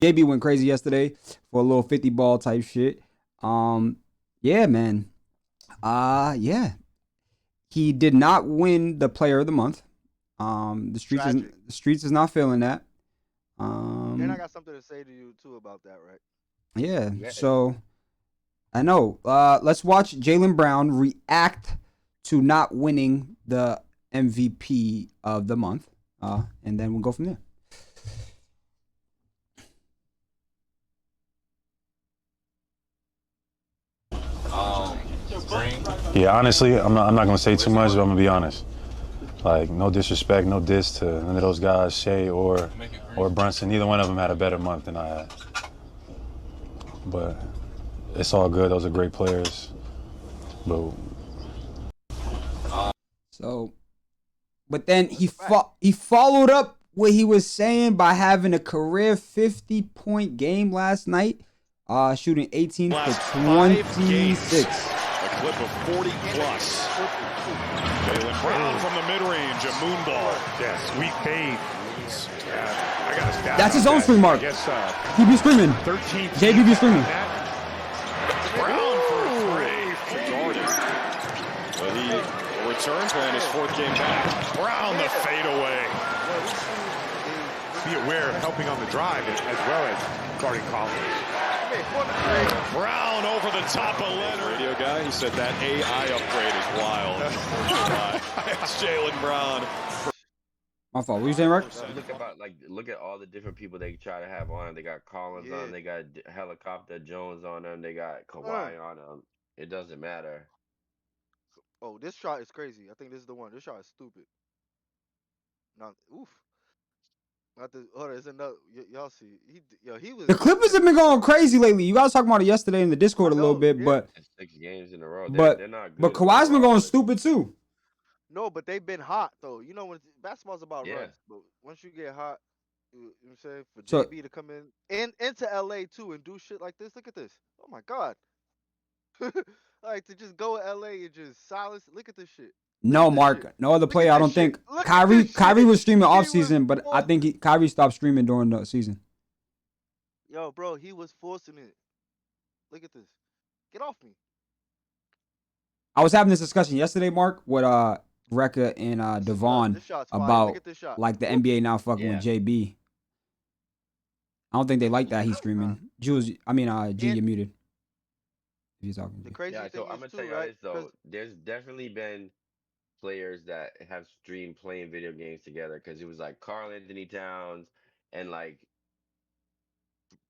JB went crazy yesterday for a little 50 ball type shit. Yeah, man. Yeah. He did not win the player of the month. Tragic. The streets is not feeling that. And I Um, got something to say to you too about that, right? yeah. Yeah, So I know. Let's watch Jaylen Brown react to not winning the MVP of the month. And then we'll go from there. Yeah, honestly, I'm not gonna say too much, but I'm gonna be honest. Like, no disrespect, no diss to none of those guys, Shea or Brunson. Neither one of them had a better month than I had. But it's all good. Those are great players. But So, but then That's a fact. he followed up what he was saying by having a career 50-point game last night, shooting 18 for Last 5 games, 26. a clip of 40 plus. Jaylen Brown from the mid-range, a moonball. Yeah, sweet fade. I got a stat. That's his on own that. stream, Mark. I guess He be screaming. 13. JB be screaming. Brown for three. Jordan. But he returns playing his 4th game back. Brown the fadeaway. Be aware of helping on the drive as well as guarding Collins. Brown over the top of Leonard. Radio guy, he said that AI upgrade is wild. It's Jaylen Brown. My fault. What you saying, Rick? Look at all the different people they try to have on. They got Collins on. They got Helicopter Jones on them. They got Kawhi on them. It doesn't matter. Oh, this shot is crazy. I think this is the one. This shot is stupid. Not oof. Not the. Hold on, it's another. Y'all see? He was. The Clippers have been going crazy lately. You guys talking about it yesterday in the Discord a little bit, yeah. but It's 6 games in a row. but They're not good. but Kawhi's been going stupid too. No, but they've been hot though. You know when basketball's about Yeah. runs, but once you get hot, you know what I'm saying, for So- JB to come in and into LA too and do shit like this. Look at this. Oh my god. Like to just go to LA and just silence. Look at this shit. No, at this Mark. shit. No other Look player. at I don't this shit. think Look at Kyrie. this Kyrie shit. was streaming He off was season, but I think Kyrie stopped streaming during the season. Yo, bro, he was forcing it. Look at this. Get off me. I was having this discussion yesterday, Mark, with Rekka and Devon This shot's fire. Look about at this shot. like the NBA now fucking Yeah. with JB. I don't think they like that he's streaming. Jules, I mean, G, you're muted. If you're talking. The G. crazy Yeah, thing so I'm is gonna too, tell you right? this though. 'Cause- There's definitely been players that have streamed playing video games together because it was like Carl Anthony Towns and like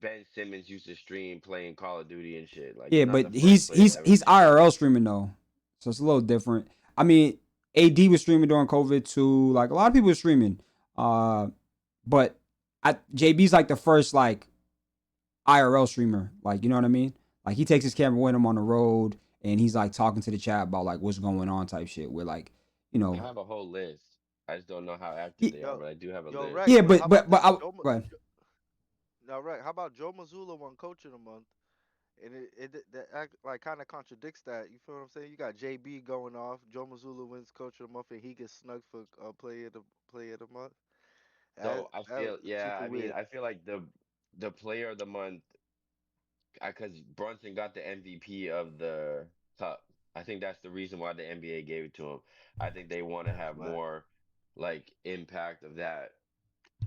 Ben Simmons used to stream playing Call of Duty and shit. Like Yeah, you're not but the first player to ever he's stream. IRL streaming though, so it's a little different. I mean, AD was streaming during COVID too. Like a lot of people were streaming, but JB's like the first like IRL streamer. Like you know what I mean? Like he takes his camera with him on the road, and he's like talking to the chat about like what's going on type shit. Where like you I know, have a whole list. I just don't know how active Ye- they are, Yo, but I do have a yo, list. Rex, yeah, how but about this? go ahead. Now, right? How about Joe Mazzulla won Coach of the Month? And that like kind of contradicts that. You feel what I'm saying? You got JB going off. Joe Mazzulla wins Coach of the Month, and he gets snugged for Player of the Month. So I That feel, was yeah, super I mean, weird. I feel like the player of the month, because Brunson got the MVP of the cup. I think that's the reason why the NBA gave it to him. I think they want to have Right. more like impact of that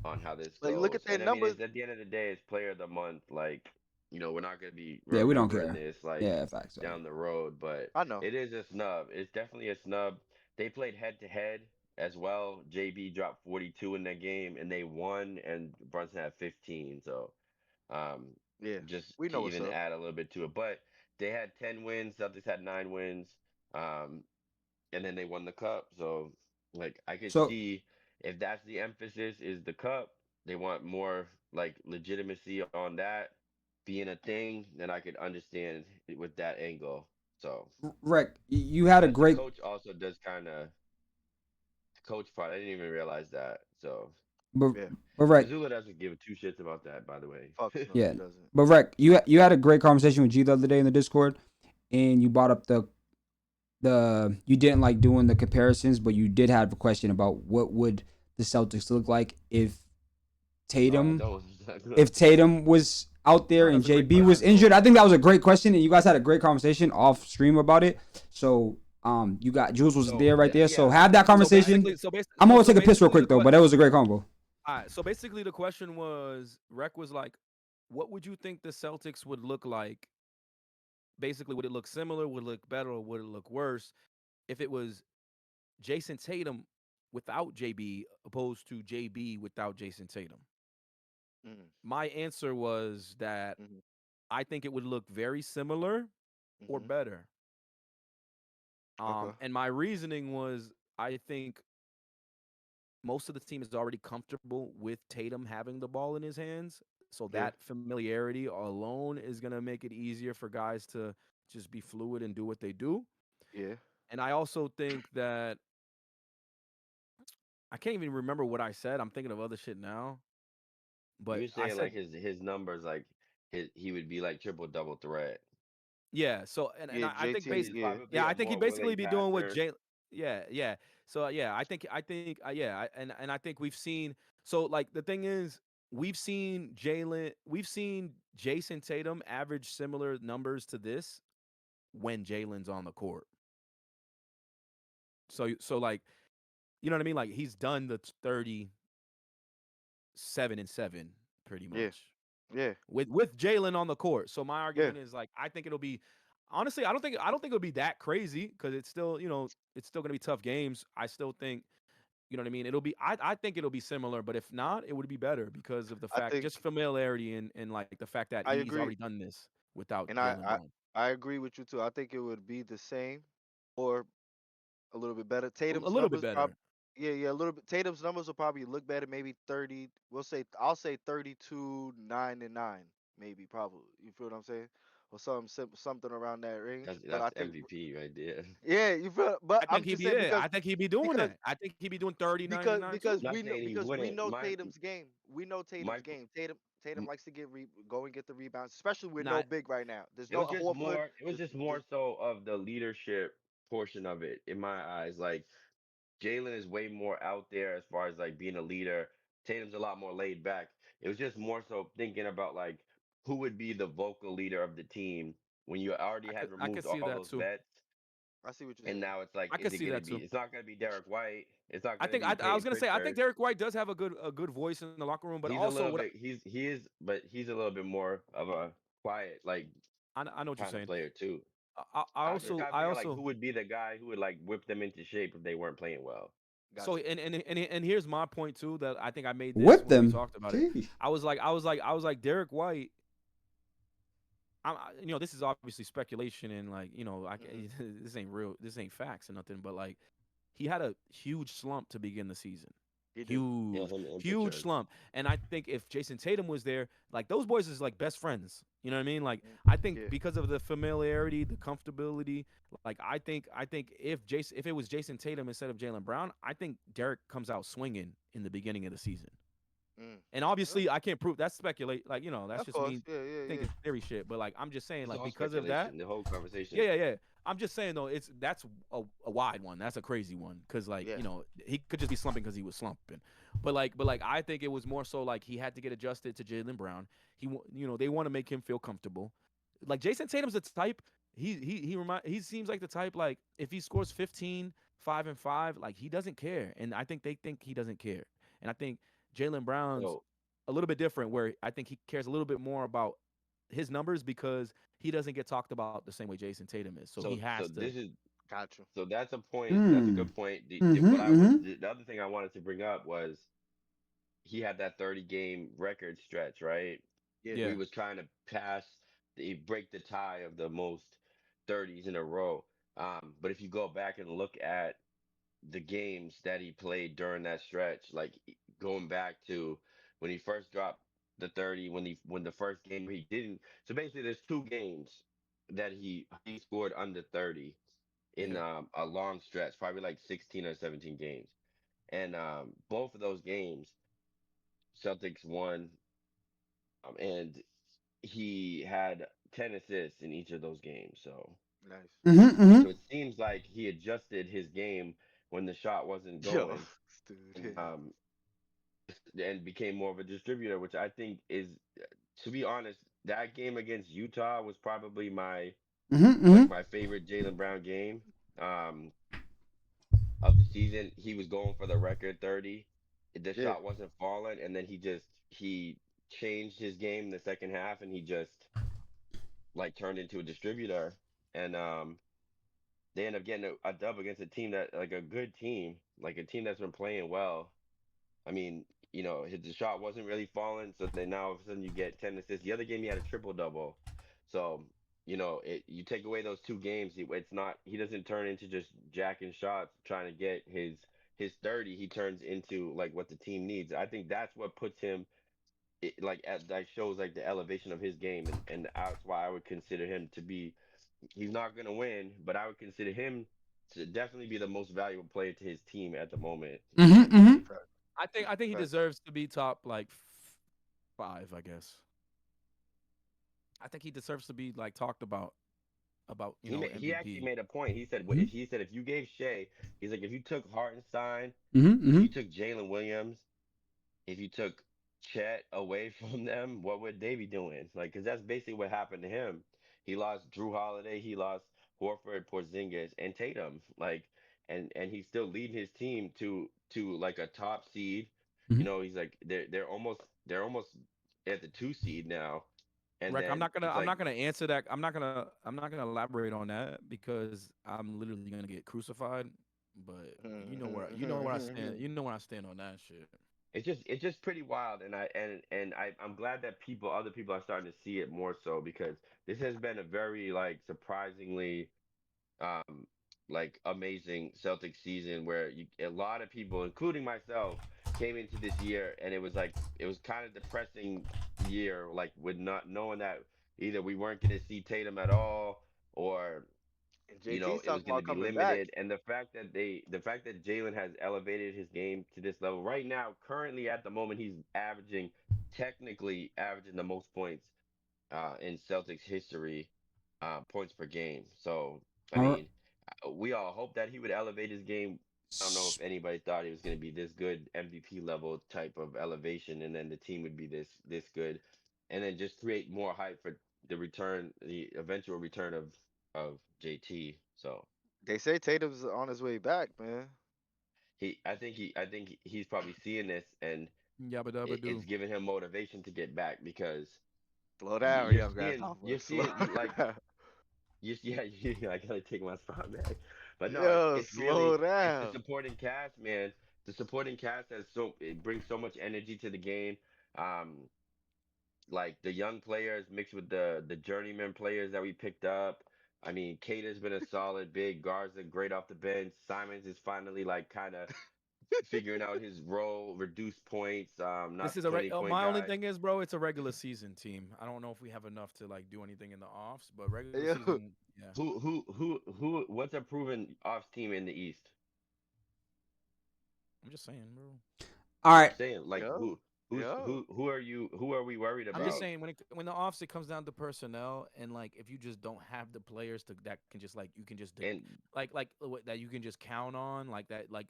on how this Like, goes. look at their And I mean, numbers. it's, at the end of the day, it's player of the month. Like, we're not gonna be Yeah, we don't remembering care. this like Yeah, facts. down the road, but I know. it is a snub. It's definitely a snub. They played head to head as well. JB dropped 42 in that game, and they won, and Brunson had 15. So, um, Yeah, just we to know what's even up. add a little bit to it, but they had 10 wins. Celtics had 9 wins. Um, and then they won the cup. So like I could So see if that's the emphasis is the cup, they want more like legitimacy on that being a thing, then I could understand it with that angle. So Rec, you had a plus the great. coach also does kind of coach part. I didn't even realize that. So But, Yeah. but Rec, Missoula doesn't give two shits about that, by the way. Fuck no, yeah. he doesn't. But Rec, you had a great conversation with G the other day in the Discord, and you brought up the you didn't like doing the comparisons, but you did have a question about what would the Celtics look like if Tatum, That was not good. if Tatum was out there No, and that's a great JB was question. injured. I think that was a great question, and you guys had a great conversation off stream about it. So you got Jules was So there right there. So yeah, have that So conversation. basically, so basically, I'm so gonna so take a piss real basically quick though, but that was a great combo. all right. So basically, the question was, Rec was like, what would you think the Celtics would look like? Basically, would it look similar? Would it look better? Or would it look worse if it was Jason Tatum without JB opposed to JB without Jason Tatum? Mm, My answer was that mhm, I think it would look very similar or mhm. better. Okay. And my reasoning was I think most of the team is already comfortable with Tatum having the ball in his hands. So Yeah. that familiarity alone is going to make it easier for guys to just be fluid and do what they do. Yeah. And I also think that I can't even remember what I said. I'm thinking of other shit now. you But were I saying like said, his numbers like he would be like triple double threat yeah. So, and Yeah. I think because JT. he's basically, Yeah. probably yeah, a I think he more basically willing be doing what passer. Jay. Yeah, yeah. So yeah, yeah, and I think we've seen. So like the thing is, we've seen Jason Tatum average similar numbers to this when Jalen's on the court. So like you know what I mean? Like he's done the 37-7 pretty Yeah. much Yeah. with Jalen on the court. So my Yeah. argument is like I think it'll be honestly I don't think it'll be that crazy because it's still it's still gonna be tough games. I still think you know what I mean. It'll be I think it'll be similar, but if not, it would be better because of the I fact just think familiarity and like the fact that I he's agree, already done this without and Jalen Brown. I agree with you too. I think it would be the same, or a little bit better. A Tatum's little bit numbers better. yeah, a little bit. Tatum's numbers will probably look better, maybe 30. I'll say 32, 9 and 9, maybe probably. You feel what I'm saying? Or something around that range. But I That's think MVP right there. yeah, you feel. But I I'm think he'd just be saying there. I think he'd be doing because that. I think he'd be doing 39 and 9 too. Not saying he we wouldn't. know Tatum's game. We know My Tatum's game. Tatum m- likes to go and get the rebounds, especially with no Not big right now. There's it no was just Horford. more. It was just more There's so of the leadership portion of it in my eyes. Like Jalen is way more out there as far as like being a leader. Tatum's a lot more laid back. It was just more so thinking about like who would be the vocal leader of the team when you already had I could removed see all that those too. vets, I see what you're and saying. now it's like, I is could it see gonna that be? too. It's not gonna be Derek White. It's not I gonna think be I was Peyton gonna say I think Pritchard. Derek White does have a good voice in the locker room, but He's a also little what bit. He is, but he's a little bit more of a quiet like I know what you're kind of saying. player too. I I'm just also trying to I figure like also who would be the guy who would like whip them into shape if they weren't playing well. so Gotcha. and here's my point too that I think I made this Whip when we them. talked about it. Jeez. I was like Derek White. This is obviously speculation and like Hmm. this ain't real. This ain't facts or nothing. But like he had a huge slump to begin the season. He did. Yeah, Huge, him and huge Pritchard. slump. And I think if Jason Tatum was there, like those boys is like best friends. You know what I mean? Like Mm. I think Yeah. because of the familiarity, the comfortability, like I think if it was Jason Tatum instead of Jaylen Brown, I think Derek comes out swinging in the beginning of the season. Mm. And Uh, obviously I can't prove that's speculate like that's Of just course. me Yeah. Yeah. Yeah. thinking theory shit, but like I'm just saying It's like all because of that, speculation. The whole yeah, conversation. yeah, yeah. I'm just saying though, that's a wide one. That's a crazy one because like Yeah. he could just be slumping because he was slumping, but like I think it was more so like he had to get adjusted to Jaylen Brown. They want to make him feel comfortable. Like Jason Tatum's the type. He seems like the type like if he scores 15, 5 and 5, like he doesn't care, and I think they think he doesn't care, and I think Jaylen Brown's So a little bit different where I think he cares a little bit more about his numbers because he doesn't get talked about the same way Jason Tatum is. So he has so to. this is Gotcha. so that's a point. That's a Hmm. good point. Mm-hmm. What I was Mm-hmm. the other thing I wanted to bring up was he had that 30 game record stretch, right? Yeah. Where Yeah. he was trying to break the tie of the most 30s in a row. But if you go back and look at the games that he played during that stretch, like going back to when he first dropped the 30, when the first game he didn't. So basically, there's two games that he scored under 30 in Yeah. a long stretch, probably like 16 or 17 games, and both of those games, Celtics won, and he had 10 assists in each of those games. Nice. Mm-hmm. So Mm-hmm. it seems like he adjusted his game when the shot wasn't Yo, going. And dude. and became more of a distributor, which I think is, to be honest, that game against Utah was probably my Mm-hmm, like mm-hmm, my favorite Jaylen Brown game um of the season. He was going for the record 30. The Yeah. shot wasn't falling, and then he changed his game in the second half, and he just like turned into a distributor. And they end up getting a dub against a team that like a good team, like a team that's been playing well. I mean, the shot wasn't really falling, so then now all of a sudden you get 10 assists. The other game he had a triple double. So, you take away those two games, it's not he doesn't turn into just jacking shots trying to get his 30. He turns into like what the team needs. I think that's what puts him that shows like the elevation of his game, and that's why I would consider him to be. He's not going to win, but I would consider him to definitely be the most valuable player to his team at the moment in the mm-hmm, mm-hmm. NBA. Fact. I think he Facts. deserves to be top like five. I guess. I think he deserves to be like talked about He actually MVP. made a point. He said Mm-hmm. if you gave Shea, he's like if you took Hartenstein, Mm-hmm. if Mm-hmm. you took Jalen Williams, if you took Chet away from them, what would they be doing? Like, because that's basically what happened to him. He lost Drew Holiday, he lost Horford, Porzingis, and Tatum. Like, and he's still leading his team to like a top seed. Mm-hmm. He's like they're almost at the 2 seed now. And Rec, I'm then not gonna it's I'm like not gonna answer that. I'm not gonna elaborate on that because I'm literally gonna get crucified. But you know where I stand. You know where I stand on that shit. it's just pretty wild, and I'm glad that other people are starting to see it more so because this has been a very like surprisingly um like amazing Celtics season where a lot of people, including myself, came into this year and it was kind of depressing year, like with not knowing that either we weren't going to see Tatum at all, or And JT's it was talking going to about be coming back. limited. And the fact that Jalen has elevated his game to this level right now, currently at the moment, he's technically averaging the most points in Celtics history, points per game. So, I All right. mean, we all hope that he would elevate his game. I don't know if anybody thought he was going to be this good MVP level type of elevation, and then the team would be this good, and then just create more hype for the eventual return of JT. So They say Tatum's on his way back, man. I think he's probably seeing this, and Yabba dabba it's do. giving him motivation to get back because Slow y- down, you're young seeing grasshopper. you're Slow seeing like down. yeah, I gotta take my spot back. But no, it's Yo, it's slow really it's the down. supporting cast, man. The supporting cast it brings so much energy to the game. Um, like the young players mixed with the journeyman players that we picked up. I mean, Cater's been a solid big. Garza great off the bench. Simons is finally like kind of figuring out his role, reduced points, This not is the 20-point my only guy. thing is, bro. It's a regular season team. I don't know if we have enough to like do anything in the offs, but regular Yo, season, yeah. What's a proven off team in the East? I'm just saying, bro. All I'm right. saying like yo, yo. who are we worried I'm just about? saying when the offs it comes down to personnel and like if you just don't have the players that can just like you can just And that you can just count on like that like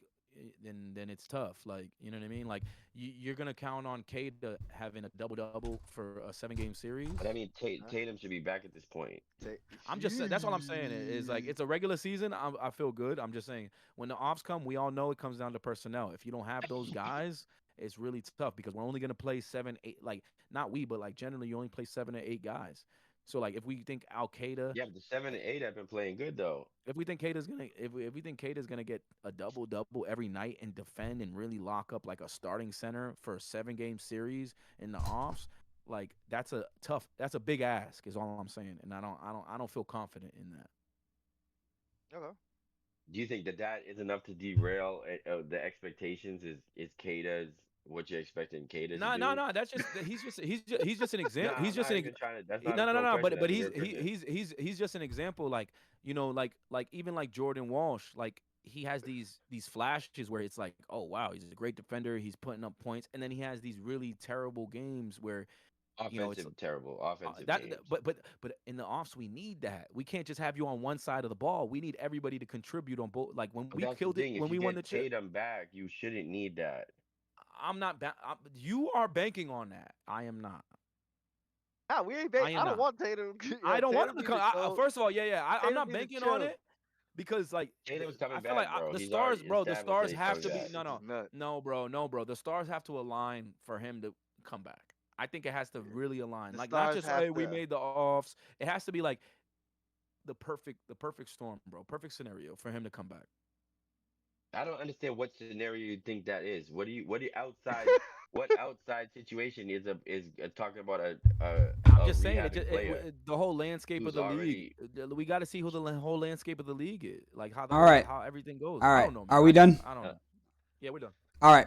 then it's tough like you know what I mean like you're gonna count on Cade to having a double double for a 7 game series. but I mean Huh? Tatum should be back at this point. Ta- I'm just saying that's all I'm saying is like it's a regular season. I feel good. I'm just saying when the offs come, we all know it comes down to personnel. If you don't have those guys, it's really tough because we're only gonna play 7, 8. Like not we, but like generally you only play 7 or 8 guys. So like if we think Al Qaeda, Yeah, but the 7 and 8 have been playing good though. if we think Qaeda's gonna if we think Qaeda's gonna get a double double every night and defend and really lock up like a starting center for a 7 game series in the offs, like that's a big ask is all I'm saying, and I don't feel confident in that. Okay. Do you think that is enough to derail the expectations? Is Kata's what you're expecting Kata to No, no, do? no. That's just he's just an No, example. He's I'm just not an even trying to. That's no, not no, no, no no. question. But That's a he's real question. he's just an example. Like even like Jordan Walsh. Like he has these flashes where it's like, oh wow, he's a great defender. He's putting up points, and then he has these really terrible games where it's Terrible offensive that. games. But in the offs we need that. We can't just have you on one side of the ball. We need everybody to contribute on both. Like when But we that's the killed it thing. when If you we won the get chip. Tatum back, you shouldn't need that. I'm not. You are banking on that. I am not. Nah, we ain't. I I am don't not. want Tatum. I don't want Tatum him to need come. go. First of all, yeah. I'm Tatum not need to banking on chill. it because like Tatum's I coming feel like back, bro. the He's stars, already bro. The established that stars he's have coming to be back. no, bro. The stars have to align for him to come back. I think it has to really align. The Like not stars just have hey, we to. made the offs. It has to be like the perfect storm, bro. Perfect scenario for him to come back. I don't understand what scenario you think that is. What do you outside what outside situation is talking about I'm a just saying rehabbing player the whole landscape of who's the league. already We got to see who the whole landscape of the league is, like All right. how everything goes. All I right. don't know, man. Are we done? I don't know. Yeah, we're done. All right.